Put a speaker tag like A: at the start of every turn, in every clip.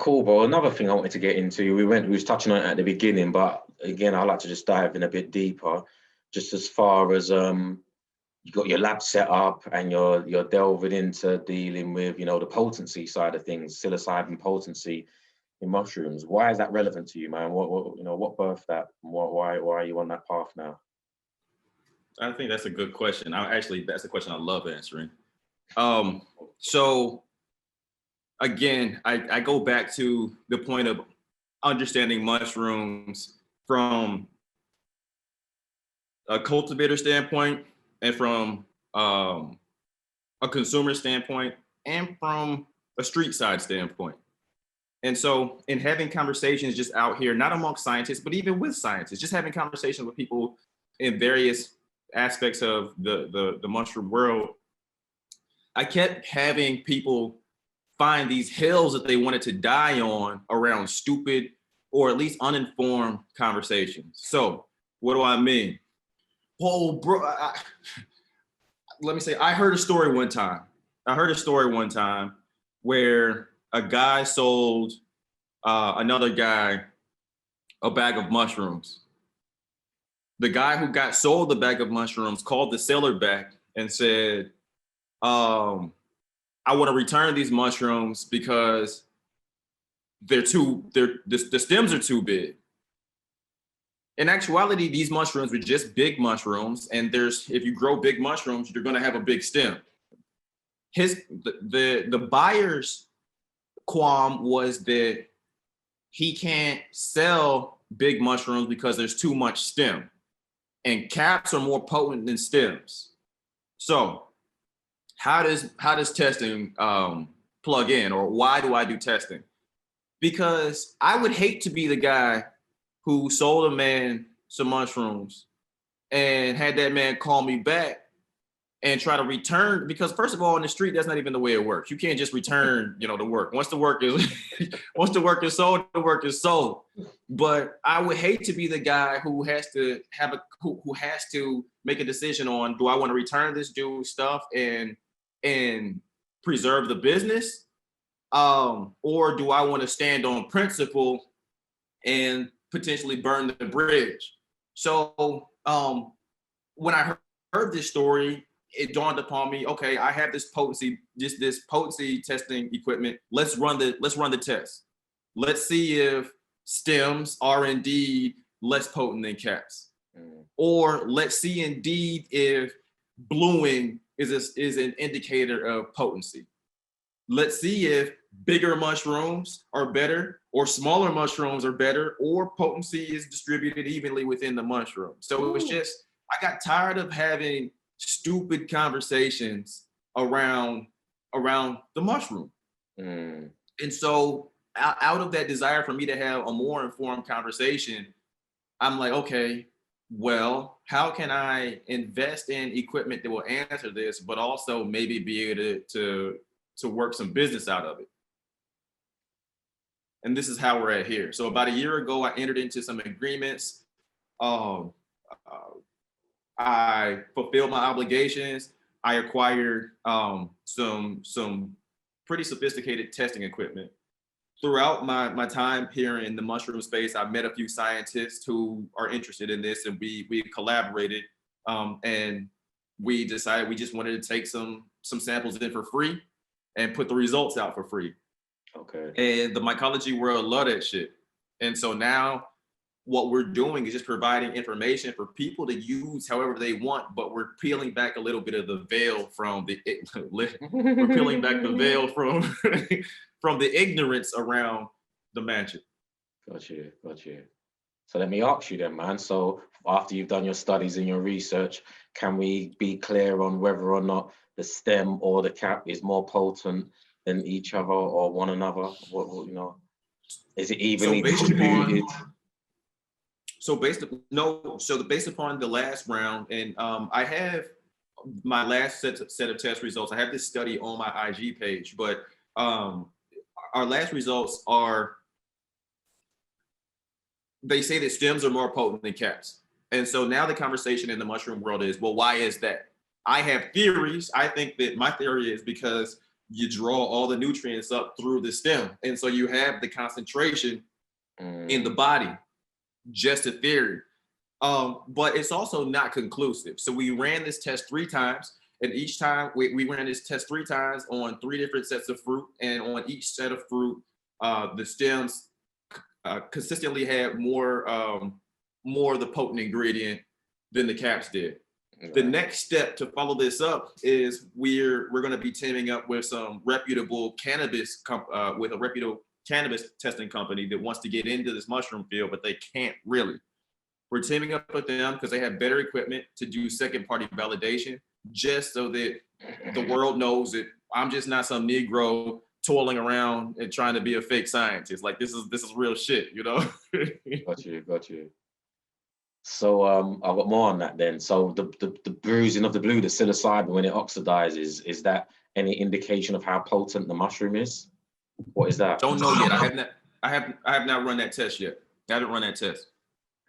A: cool, bro. Another thing I wanted to get into, we was touching on it at the beginning, but again, I'd like to just dive in a bit deeper, just as far as you got your lab set up and you're delving into dealing with, you know, the potency side of things, psilocybin potency in mushrooms. Why is that relevant to you, man? What you know, what birthed that? Why are you on that path now?
B: I think that's a good question. That's a question I love answering. So again, I go back to the point of understanding mushrooms from a cultivator standpoint and from a consumer standpoint and from a street side standpoint. And so in having conversations just out here, not amongst scientists, but even with scientists, just having conversations with people in various aspects of the mushroom world, I kept having people find these hills that they wanted to die on around stupid or at least uninformed conversations. So what do I mean? Whoa, bro, let me say, I heard a story one time where a guy sold another guy a bag of mushrooms. The guy who got sold the bag of mushrooms called the seller back and said, I want to return these mushrooms because the stems are too big. In actuality, these mushrooms were just big mushrooms, and if you grow big mushrooms, you're going to have a big stem. The buyer's qualm was that he can't sell big mushrooms because there's too much stem, and caps are more potent than stems. So how does testing plug in, or why do I do testing? Because I would hate to be the guy who sold a man some mushrooms and had that man call me back and try to return, because first of all, in the street, that's not even the way it works. You can't just return, the work. Once the work is sold, the work is sold. But I would hate to be the guy who has to who has to make a decision on, do I want to return this dude's stuff and preserve the business? Or do I want to stand on principle and potentially burn the bridge? So when I heard this story, it dawned upon me, okay, I have this potency testing equipment. Let's run the test. Let's see if stems are indeed less potent than caps. Or let's see indeed if bluing is an indicator of potency. Let's see if bigger mushrooms are better, or smaller mushrooms are better, or potency is distributed evenly within the mushroom. So it was just, I got tired of having stupid conversations around the mushroom. And so out of that desire for me to have a more informed conversation, I'm like, okay, well, how can I invest in equipment that will answer this, but also maybe be able to work some business out of it? And this is how we're at here. So about a year ago, I entered into some agreements. I fulfilled my obligations. I acquired some pretty sophisticated testing equipment. Throughout my time here in the mushroom space, I met a few scientists who are interested in this, and we collaborated, and we decided we just wanted to take some samples in for free and put the results out for free.
A: Okay.
B: And the mycology world love that shit. And so now what we're doing is just providing information for people to use however they want, but we're peeling back a little bit of the veil from the from the ignorance around the magic.
A: Got you. So let me ask you then, man. So after you've done your studies and your research, can we be clear on whether or not the stem or the cap is more potent than each other or one another? What is it evenly distributed?
B: Based upon the last round, and I have my last set of test results. I have this study on my IG page, but our last results are, they say that stems are more potent than caps. And so now the conversation in the mushroom world is, well, why is that? I have theories. I think that my theory is because you draw all the nutrients up through the stem. And so you have the concentration in the body, just a theory. But it's also not conclusive. So we ran this test 3 times, and each time we ran this test 3 times on 3 different sets of fruit, and on each set of fruit, the stems consistently had more of the potent ingredient than the caps did. Right. The next step to follow this up is we're going to be teaming up with some reputable cannabis with a reputable cannabis testing company that wants to get into this mushroom field, but they can't really. We're teaming up with them because they have better equipment to do second-party validation, just so that the world knows that I'm just not some Negro toiling around and trying to be a fake scientist. Like this is real shit, you know?
A: Got you. So I've got more on that then. So the bruising of the blue, the psilocybin, when it oxidizes, is that any indication of how potent the mushroom is? What is that?
B: Don't know yet. I have not run that test yet. I haven't run that test.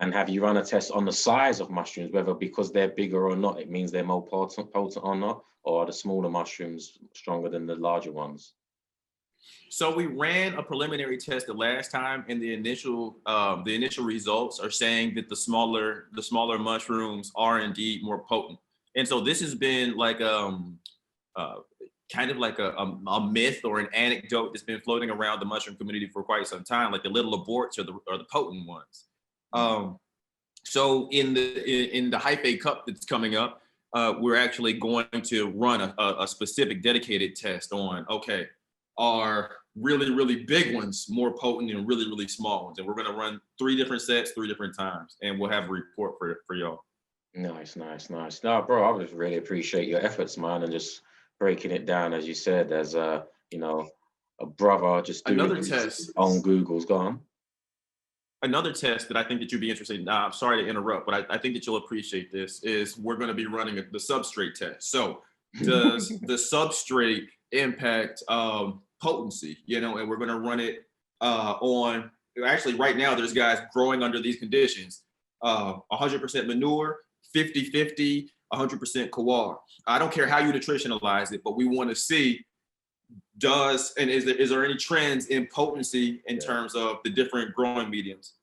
A: And have you run a test on the size of mushrooms, whether because they're bigger or not, it means they're more potent or not? Or are the smaller mushrooms stronger than the larger ones?
B: So we ran a preliminary test the last time, and the initial results are saying that the smaller mushrooms are indeed more potent. And so this has been like kind of like a myth or an anecdote that's been floating around the mushroom community for quite some time. Like the little aborts are the potent ones. So in the Hyphae Cup that's coming up, we're actually going to run a specific dedicated test on, okay, are really, really big ones more potent than really, really small ones. And we're going to run 3 different sets, 3 different times, and we'll have a report for y'all.
A: Nice. No, bro, I just really appreciate your efforts, man, and just breaking it down, as you said, as a brother just doing
B: another test
A: on Google's gone.
B: Another test that I think that you'd be interested in, I'm sorry to interrupt, but I think that you'll appreciate this, is we're going to be running the substrate test. So does the substrate impact potency, and we're going to run it on, actually right now there's guys growing under these conditions, 100% manure, 50-50, 100% coir. I don't care how you nutritionalize it, but we want to see is there any trends in potency in terms of the different growing mediums?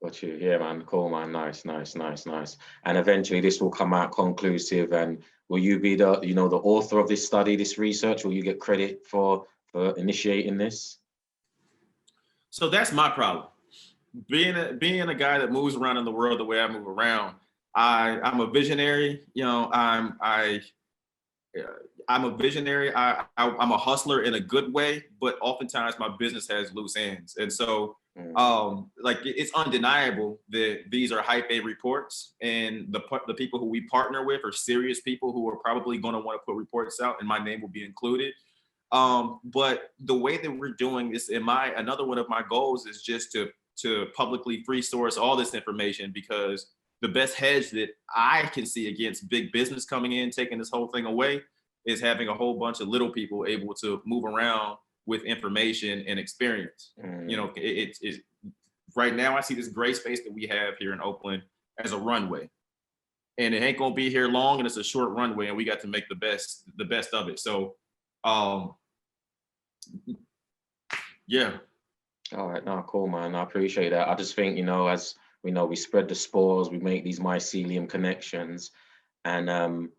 A: Got you. Yeah, man. Cool, man. Nice. And eventually this will come out conclusive. And will you be the author of this study, this research? Will you get credit for initiating this?
B: So that's my problem. Being a guy that moves around in the world the way I move around, I'm a visionary. I'm a visionary. I'm a hustler in a good way, but oftentimes my business has loose ends. And so it's undeniable that these are Hyphae reports, and the people who we partner with are serious people who are probably going to want to put reports out, and my name will be included. But the way that we're doing this, another one of my goals is just to publicly free source all this information, because the best hedge that I can see against big business coming in, taking this whole thing away, is having a whole bunch of little people able to move around with information and experience. It's right now I see this gray space that we have here in Oakland as a runway, and it ain't gonna be here long, and it's a short runway, and we got to make the best of it. So, yeah.
A: All right, no, cool, man. I appreciate that. I just think, as we know, we spread the spores, we make these mycelium connections, and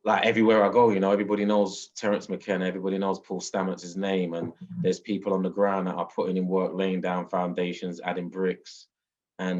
A: like everywhere I go, everybody knows Terence McKenna, everybody knows Paul Stamets' name, and there's people on the ground that are putting in work, laying down foundations, adding bricks, and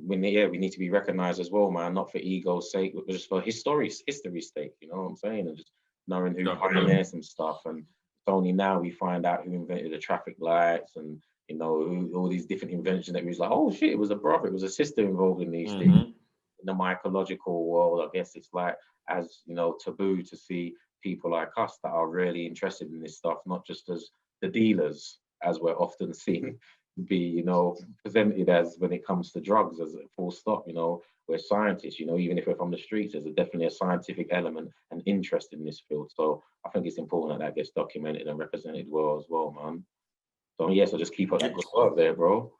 A: we need to be recognized as well, man, not for ego's sake, but just for history's sake, you know what I'm saying, and just knowing who pioneered some stuff. And it's only now we find out who invented the traffic lights, and all these different inventions that we was like, oh shit, it was a brother, it was a sister involved in these things. In the mycological world, I guess it's like, as taboo to see people like us that are really interested in this stuff, not just as the dealers, as we're often seen to be, presented as when it comes to drugs, as a full stop. We're scientists, even if we're from the streets, there's definitely a scientific element and interest in this field. So I think it's important that gets documented and represented well as well, man. So yes, I'll just keep up that good work there, bro.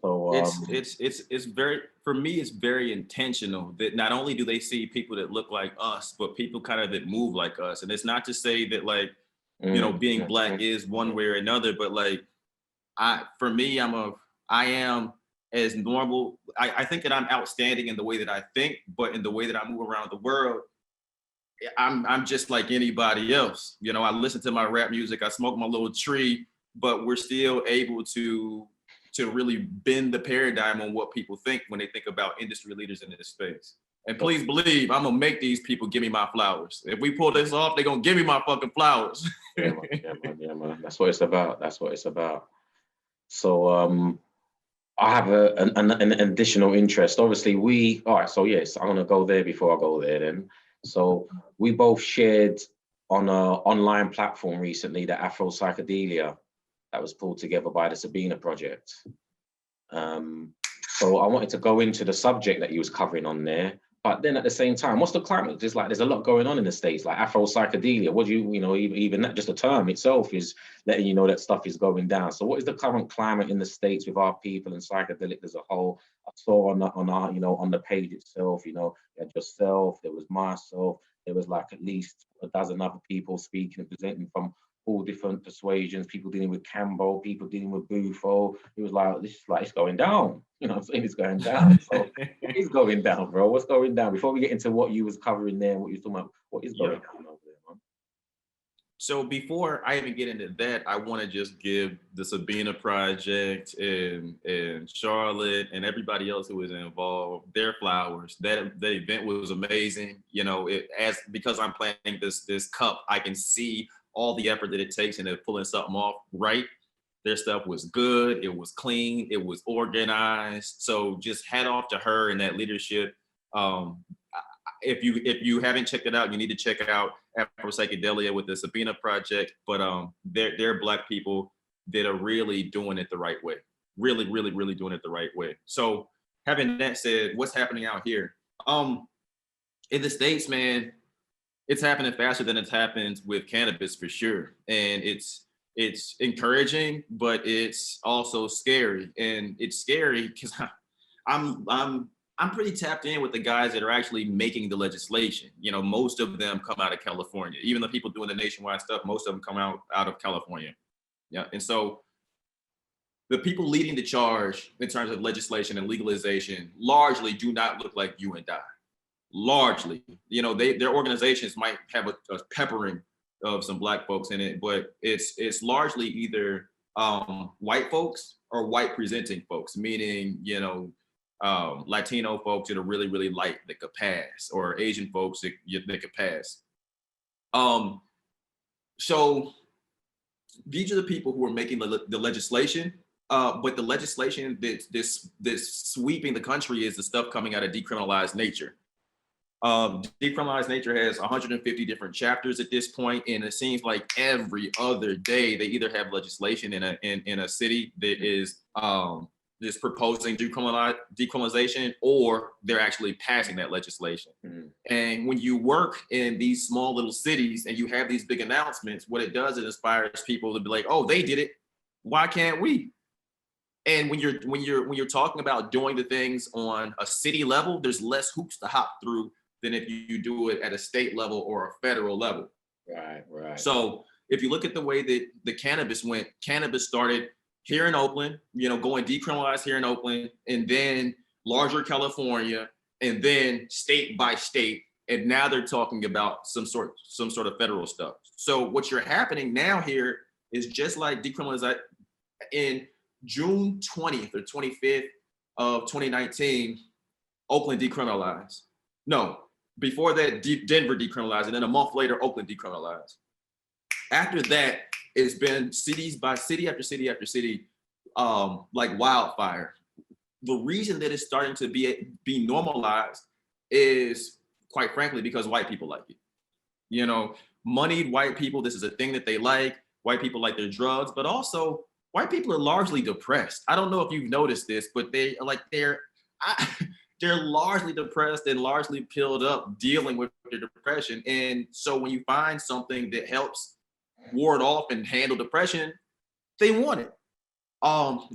A: So
B: it's very, for me, it's very intentional that not only do they see people that look like us, but people kind of that move like us. And it's not to say that like You know, being Black is one way or another, but like, for me, I am as normal. I think that I'm outstanding in the way that I think, but in the way that I move around the world, I'm just like anybody else. You know, I listen to my rap music, I smoke my little tree, but we're still able to really bend the paradigm on what people think when they think about industry leaders in this space. And please believe I'm gonna make these people give me my flowers. If we pull this off, they're gonna give me my fucking flowers.
A: Yeah, man. That's what it's about. That's what it's about. So I have an additional interest. Obviously, all right, so yes, I'm gonna go there before I go there then. So we both shared on an online platform recently the Afro psychedelia that was pulled together by the Sabina Project. So I wanted to go into the subject that you was covering on there, but then at the same time, what's the climate? There's a lot going on in the States, like Afro psychedelia. What do you know, even that, just the term itself is letting you know that stuff is going down. So what is the current climate in the States with our people and psychedelic as a whole? I saw on our, on the page itself, you had yourself, there was myself, there was like at least a dozen other people speaking and presenting from all different persuasions, people dealing with Cambo, people dealing with Bufo. It was like, it's going down. You know what I'm saying? It's going down. So what is going down, bro? What's going down? Before we get into what you was covering there, what you was talking about, what is going down over there, man?
B: So before I even get into that, I want to just give the Sabina Project and Charlotte and everybody else who was involved their flowers. That the event was amazing. You know, because I'm planning this cup, I can see all the effort that it takes into pulling something off right. Their stuff was good. It was clean. It was organized. So just hat off to her and that leadership. If you haven't checked it out, you need to check it out. Afro Psychedelia with the Sabina Project. But they're Black people that are really doing it the right way. Really, really, really doing it the right way. So having that said, what's happening out here? In the States, man, it's happening faster than it's happened with cannabis for sure. And it's encouraging, but it's also scary. And it's scary because I'm pretty tapped in with the guys that are actually making the legislation. You know, most of them come out of California. Even the people doing the nationwide stuff, most of them come out of California. Yeah. And so the people leading the charge in terms of legislation and legalization largely do not look like you and I. Largely, you know, their organizations might have a peppering of some Black folks in it, but it's largely either white folks or white presenting folks, meaning, Latino folks that are really, really light that could pass, or Asian folks that could pass. So these are the people who are making the legislation, but the legislation that's sweeping the country is the stuff coming out of Decriminalize Nature. Decriminalize Nature has 150 different chapters at this point, and it seems like every other day they either have legislation in a city that is proposing decriminalization, or they're actually passing that legislation. Mm-hmm. And when you work in these small little cities and you have these big announcements, what it does, it inspires people to be like, "Oh, they did it. Why can't we?" And when you're talking about doing the things on a city level, there's less hoops to hop through than if you do it at a state level or a federal level.
A: Right.
B: So if you look at the way that the cannabis went, cannabis started here in Oakland, going decriminalized here in Oakland, and then larger California, and then state by state. And now they're talking about some sort of federal stuff. So what you're happening now here is just like decriminalization. In June 20th or 25th of 2019, Oakland decriminalized. No, before that, Denver decriminalized, and then a month later, Oakland decriminalized. After that, it's been cities by city after city after city, like wildfire. The reason that it's starting to be normalized is, quite frankly, because white people like it. Moneyed white people, this is a thing that they like. White people like their drugs, but also white people are largely depressed. I don't know if you've noticed this, but they're largely depressed and largely pilled up dealing with their depression. And so when you find something that helps ward off and handle depression, they want it.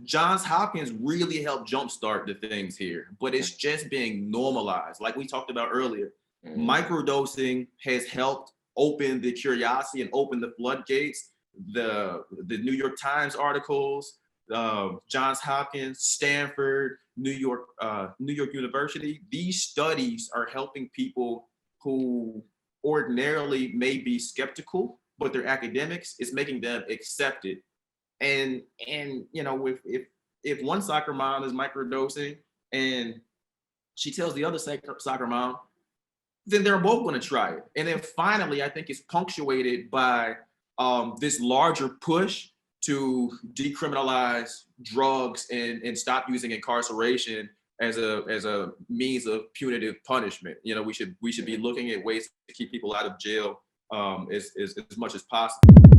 B: Johns Hopkins really helped jumpstart the things here, but it's just being normalized. Like we talked about earlier, microdosing has helped opened the curiosity and opened the floodgates. The New York Times articles, Johns Hopkins, Stanford, New York University. These studies are helping people who ordinarily may be skeptical, but they're academics. It's making them accepted. And you know, if one soccer mom is microdosing and she tells the other soccer mom, then they're both going to try it. And then finally, I think it's punctuated by this larger push to decriminalize drugs and stop using incarceration as a means of punitive punishment. You know, we should be looking at ways to keep people out of jail as much as possible.